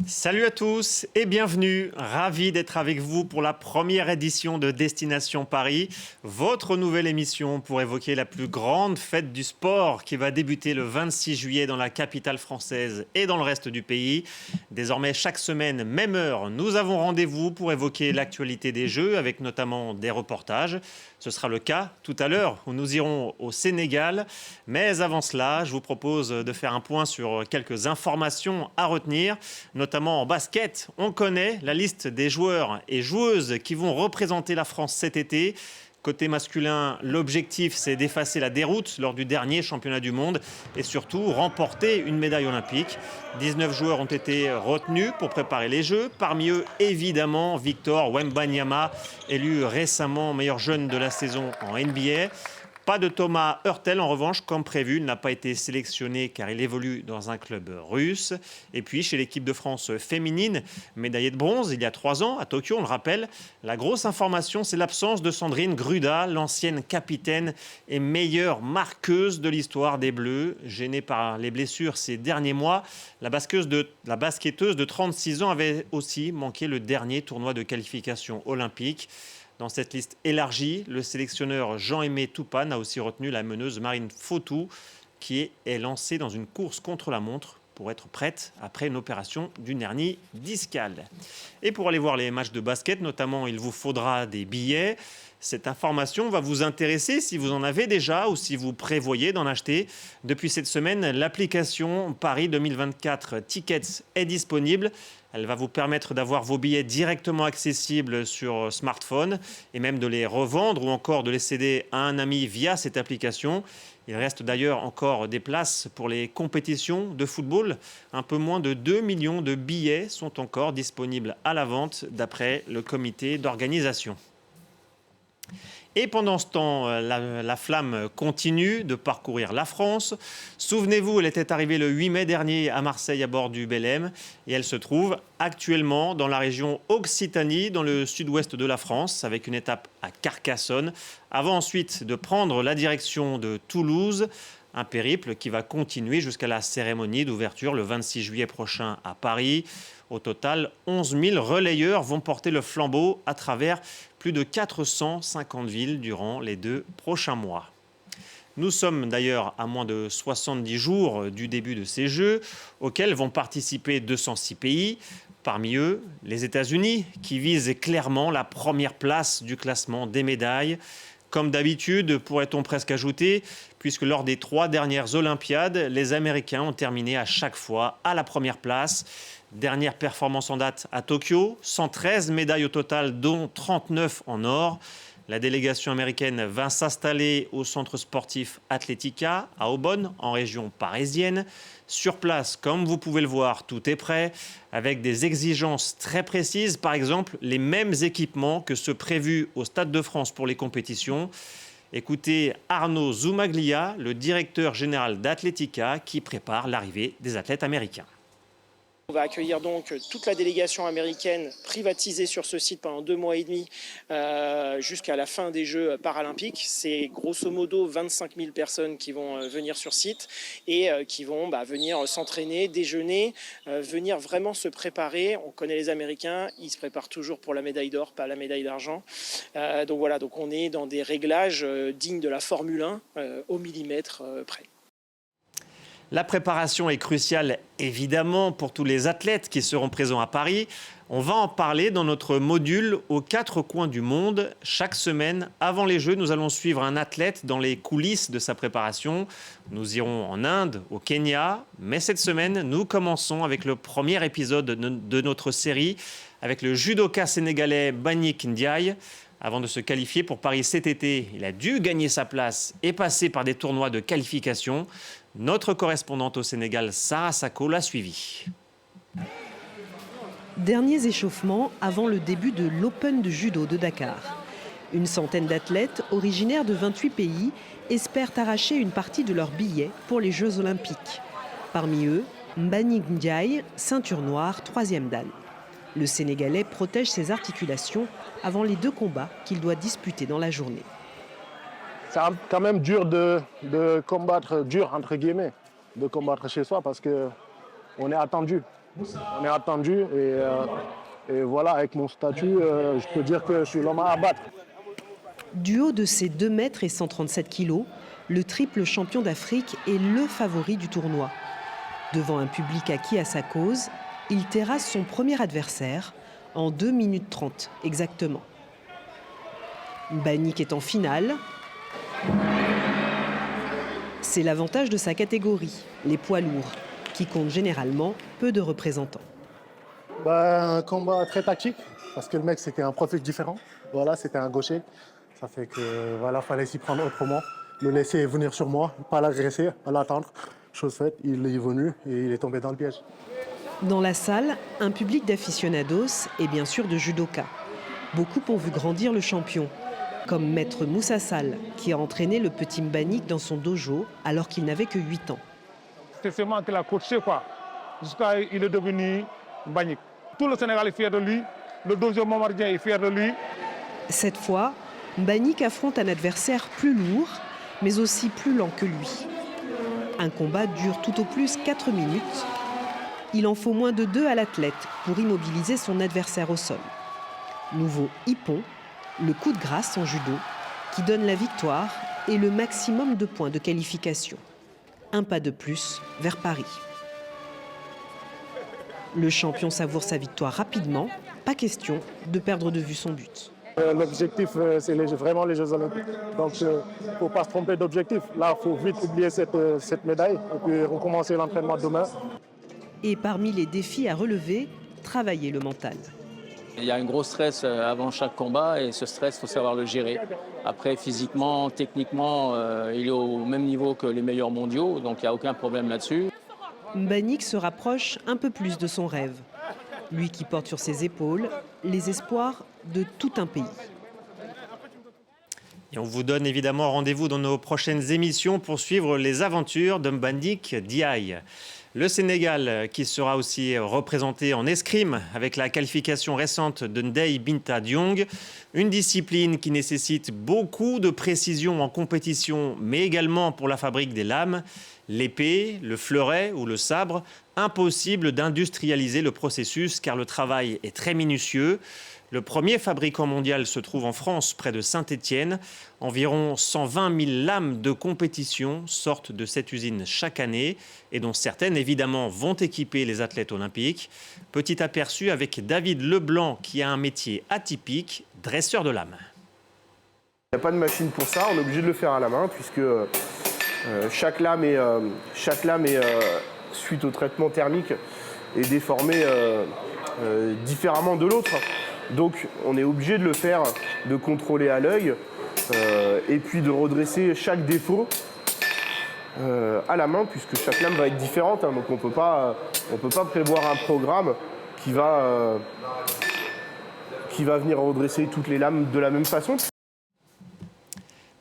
Salut à tous et bienvenue. Ravi d'être avec vous pour la première édition de Destination Paris, votre nouvelle émission pour évoquer la plus grande fête du sport qui va débuter le 26 juillet dans la capitale française et dans le reste du pays. Désormais, chaque semaine, même heure, nous avons rendez-vous pour évoquer l'actualité des Jeux avec notamment des reportages. Ce sera le cas tout à l'heure où nous irons au Sénégal. Mais avant cela, je vous propose de faire un point sur quelques informations à retenir, notamment en basket. On connaît la liste des joueurs et joueuses qui vont représenter la France cet été. Côté masculin, l'objectif, c'est d'effacer la déroute lors du dernier championnat du monde et surtout remporter une médaille olympique. 19 joueurs ont été retenus pour préparer les Jeux. Parmi eux, évidemment, Victor Wembanyama, élu récemment meilleur jeune de la saison en NBA. Pas de Thomas Hurtel, en revanche, comme prévu. Il n'a pas été sélectionné car il évolue dans un club russe. Et puis, chez l'équipe de France féminine, médaillée de bronze il y a 3 ans à Tokyo, on le rappelle, la grosse information, c'est l'absence de Sandrine Gruda, l'ancienne capitaine et meilleure marqueuse de l'histoire des Bleus. Gênée par les blessures ces derniers mois, la basketteuse de 36 ans avait aussi manqué le dernier tournoi de qualification olympique. Dans cette liste élargie, le sélectionneur Jean-Aimé Toupane a aussi retenu la meneuse Marine Fautou, qui est lancée dans une course contre la montre pour être prête après une opération d'une hernie discale. Et pour aller voir les matchs de basket, notamment, il vous faudra des billets. Cette information va vous intéresser si vous en avez déjà ou si vous prévoyez d'en acheter. Depuis cette semaine, l'application Paris 2024 Tickets est disponible. Elle va vous permettre d'avoir vos billets directement accessibles sur smartphone et même de les revendre ou encore de les céder à un ami via cette application. Il reste d'ailleurs encore des places pour les compétitions de football. Un peu moins de 2 millions de billets sont encore disponibles à la vente d'après le comité d'organisation. Et pendant ce temps, la flamme continue de parcourir la France. Souvenez-vous, elle était arrivée le 8 mai dernier à Marseille à bord du Belém. Et elle se trouve actuellement dans la région Occitanie, dans le sud-ouest de la France, avec une étape à Carcassonne, avant ensuite de prendre la direction de Toulouse. Un périple qui va continuer jusqu'à la cérémonie d'ouverture le 26 juillet prochain à Paris. Au total, 11 000 relayeurs vont porter le flambeau à travers plus de 450 villes durant les 2 prochains mois. Nous sommes d'ailleurs à moins de 70 jours du début de ces Jeux, auxquels vont participer 206 pays. Parmi eux, les États-Unis, qui visent clairement la première place du classement des médailles. Comme d'habitude, pourrait-on presque ajouter, puisque lors des 3 dernières Olympiades, les Américains ont terminé à chaque fois à la première place. Dernière performance en date à Tokyo, 113 médailles au total, dont 39 en or. La délégation américaine va s'installer au centre sportif Atletica à Aubonne, en région parisienne. Sur place, comme vous pouvez le voir, tout est prêt, avec des exigences très précises. Par exemple, les mêmes équipements que ceux prévus au Stade de France pour les compétitions. Écoutez Arnaud Zoumaglia, le directeur général d'Atletica, qui prépare l'arrivée des athlètes américains. On va accueillir donc toute la délégation américaine privatisée sur ce site pendant 2 mois et demi jusqu'à la fin des Jeux paralympiques. C'est grosso modo 25 000 personnes qui vont venir sur site et qui vont venir s'entraîner, déjeuner, venir vraiment se préparer. On connaît les Américains, ils se préparent toujours pour la médaille d'or, pas la médaille d'argent. Donc voilà, donc on est dans des réglages dignes de la Formule 1 au millimètre près. La préparation est cruciale, évidemment, pour tous les athlètes qui seront présents à Paris. On va en parler dans notre module aux 4 coins du monde. Chaque semaine, avant les Jeux, nous allons suivre un athlète dans les coulisses de sa préparation. Nous irons en Inde, au Kenya. Mais cette semaine, nous commençons avec le premier épisode de notre série, avec le judoka sénégalais Mbagnick Ndiaye. Avant de se qualifier pour Paris cet été, il a dû gagner sa place et passer par des tournois de qualification. Notre correspondante au Sénégal, Sarah Sako, l'a suivi. Derniers échauffements avant le début de l'Open de judo de Dakar. Une centaine d'athlètes originaires de 28 pays espèrent arracher une partie de leur billet pour les Jeux Olympiques. Parmi eux, Mbagnick Ndiaye, ceinture noire, 3e dan. Le Sénégalais protège ses articulations avant les 2 combats qu'il doit disputer dans la journée. C'est quand même dur de combattre, dur entre guillemets, de combattre chez soi parce qu'on est attendu. On est attendu et voilà, avec mon statut, je peux dire que je suis l'homme à abattre. Du haut de ses 2 mètres et 137 kilos, le triple champion d'Afrique est le favori du tournoi. Devant un public acquis à sa cause, il terrasse son premier adversaire en 2 minutes 30 exactement. Mbanick est en finale. C'est l'avantage de sa catégorie, les poids lourds, qui comptent généralement peu de représentants. Un combat très tactique, parce que le mec c'était un profil différent. Voilà, c'était un gaucher. Ça fait que voilà, fallait s'y prendre autrement. Le laisser venir sur moi, pas l'agresser, pas l'attendre. Chose faite, il est venu et il est tombé dans le piège. Dans la salle, un public d'aficionados et bien sûr de judokas. Beaucoup ont vu grandir le champion, comme maître Moussa Sall, qui a entraîné le petit Mbanick dans son dojo alors qu'il n'avait que 8 ans. C'est seulement qu'il a coaché jusqu'à il est devenu Mbanick. Tout le Sénégal est fier de lui, le dojo Momardien est fier de lui. Cette fois, Mbanick affronte un adversaire plus lourd, mais aussi plus lent que lui. Un combat dure tout au plus 4 minutes. Il en faut moins de 2 à l'athlète pour immobiliser son adversaire au sol. Nouveau hippon, le coup de grâce en judo, qui donne la victoire et le maximum de points de qualification. Un pas de plus vers Paris. Le champion savoure sa victoire rapidement, pas question de perdre de vue son but. L'objectif, c'est vraiment les Jeux Olympiques. Donc, il ne faut pas se tromper d'objectif. Là, il faut vite oublier cette médaille et puis recommencer l'entraînement demain. Et parmi les défis à relever, travailler le mental. Il y a un gros stress avant chaque combat et ce stress, il faut savoir le gérer. Après, physiquement, techniquement, il est au même niveau que les meilleurs mondiaux, donc il n'y a aucun problème là-dessus. Mbanick se rapproche un peu plus de son rêve. Lui qui porte sur ses épaules les espoirs de tout un pays. Et on vous donne évidemment rendez-vous dans nos prochaines émissions pour suivre les aventures de Mbanick Ndiaye. Le Sénégal qui sera aussi représenté en escrime avec la qualification récente de Ndeye Binta Diong. Une discipline qui nécessite beaucoup de précision en compétition, mais également pour la fabrique des lames. L'épée, le fleuret ou le sabre, impossible d'industrialiser le processus car le travail est très minutieux. Le premier fabricant mondial se trouve en France, près de Saint-Étienne. Environ 120 000 lames de compétition sortent de cette usine chaque année et dont certaines, évidemment, vont équiper les athlètes olympiques. Petit aperçu avec David Leblanc qui a un métier atypique, dresseur de lames. Il n'y a pas de machine pour ça, on est obligé de le faire à la main puisque chaque lame est suite au traitement thermique, est déformée différemment de l'autre. Donc on est obligé de le faire, de contrôler à l'œil et puis de redresser chaque défaut à la main puisque chaque lame va être différente. Donc on peut pas prévoir un programme qui va venir redresser toutes les lames de la même façon.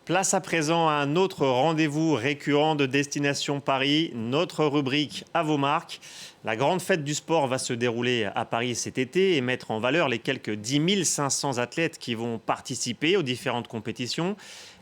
Place à présent à un autre rendez-vous récurrent de Destination Paris, notre rubrique à vos marques. La grande fête du sport va se dérouler à Paris cet été et mettre en valeur les quelques 10 500 athlètes qui vont participer aux différentes compétitions.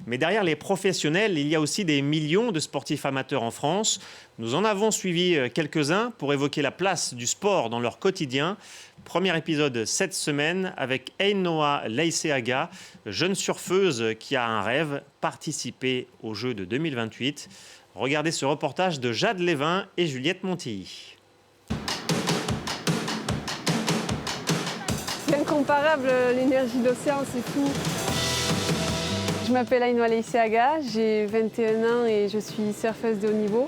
Mais derrière les professionnels, il y a aussi des millions de sportifs amateurs en France. Nous en avons suivi quelques-uns pour évoquer la place du sport dans leur quotidien. Premier épisode cette semaine avec Ainoa Leiseaga, jeune surfeuse qui a un rêve, participer aux Jeux de 2028. Regardez ce reportage de Jade Lévin et Juliette Montilly. C'est incomparable, l'énergie de l'océan, c'est fou. Je m'appelle Ainoa Leiseaga, j'ai 21 ans et je suis surfeuse de haut niveau.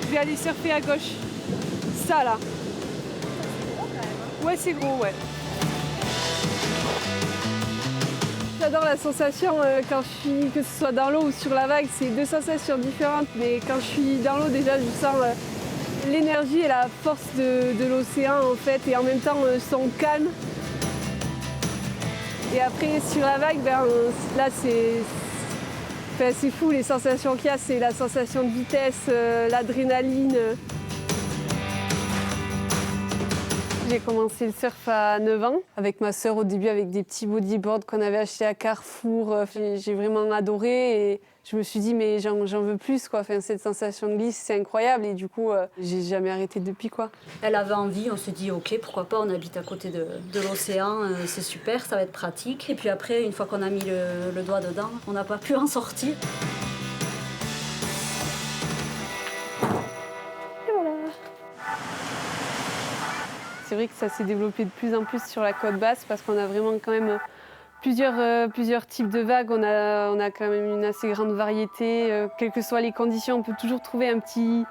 Je vais aller surfer à gauche. Ça là. Ouais, c'est gros, ouais. J'adore la sensation quand je suis, que ce soit dans l'eau ou sur la vague, c'est deux sensations différentes. Mais quand je suis dans l'eau, déjà, je sens l'énergie et la force de l'océan, en fait, et en même temps son calme. Et après, sur la vague, là, c'est fou, les sensations qu'il y a, c'est la sensation de vitesse, l'adrénaline. J'ai commencé le surf à 9 ans, avec ma sœur au début, avec des petits bodyboards qu'on avait achetés à Carrefour. J'ai vraiment adoré et je me suis dit, mais j'en veux plus, quoi. Enfin, cette sensation de glisse, c'est incroyable et du coup, j'ai jamais arrêté depuis, quoi. Elle avait envie, on s'est dit, ok, pourquoi pas, on habite à côté de l'océan, c'est super, ça va être pratique. Et puis après, une fois qu'on a mis le doigt dedans, on n'a pas pu en sortir. C'est vrai que ça s'est développé de plus en plus sur la côte basse parce qu'on a vraiment quand même plusieurs types de vagues. On a quand même une assez grande variété. Quelles que soient les conditions, on peut toujours trouver un petit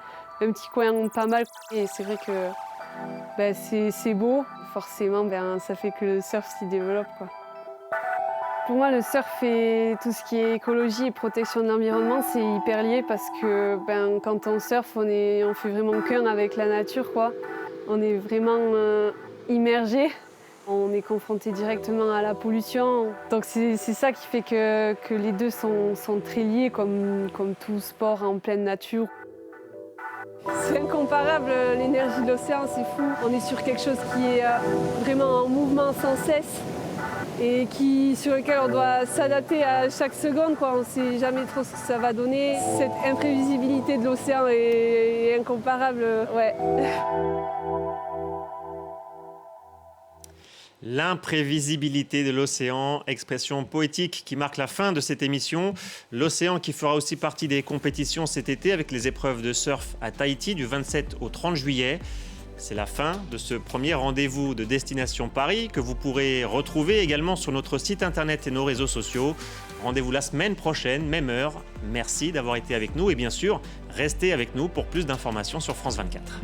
coin pas mal. Et c'est vrai que c'est beau. Forcément, ça fait que le surf s'y développe, quoi. Pour moi, le surf et tout ce qui est écologie et protection de l'environnement, c'est hyper lié parce que quand on surfe, on fait vraiment qu'un avec la nature, quoi. On est vraiment immergé, on est confronté directement à la pollution. Donc c'est ça qui fait que les deux sont très liés comme tout sport en pleine nature. C'est incomparable, l'énergie de l'océan, c'est fou. On est sur quelque chose qui est vraiment en mouvement sans cesse et sur lequel on doit s'adapter à chaque seconde, quoi. On ne sait jamais trop ce que ça va donner. Cette imprévisibilité de l'océan est incomparable. Ouais. L'imprévisibilité de l'océan, expression poétique qui marque la fin de cette émission. L'océan qui fera aussi partie des compétitions cet été avec les épreuves de surf à Tahiti du 27 au 30 juillet. C'est la fin de ce premier rendez-vous de Destination Paris que vous pourrez retrouver également sur notre site internet et nos réseaux sociaux. Rendez-vous la semaine prochaine, même heure. Merci d'avoir été avec nous et bien sûr, restez avec nous pour plus d'informations sur France 24.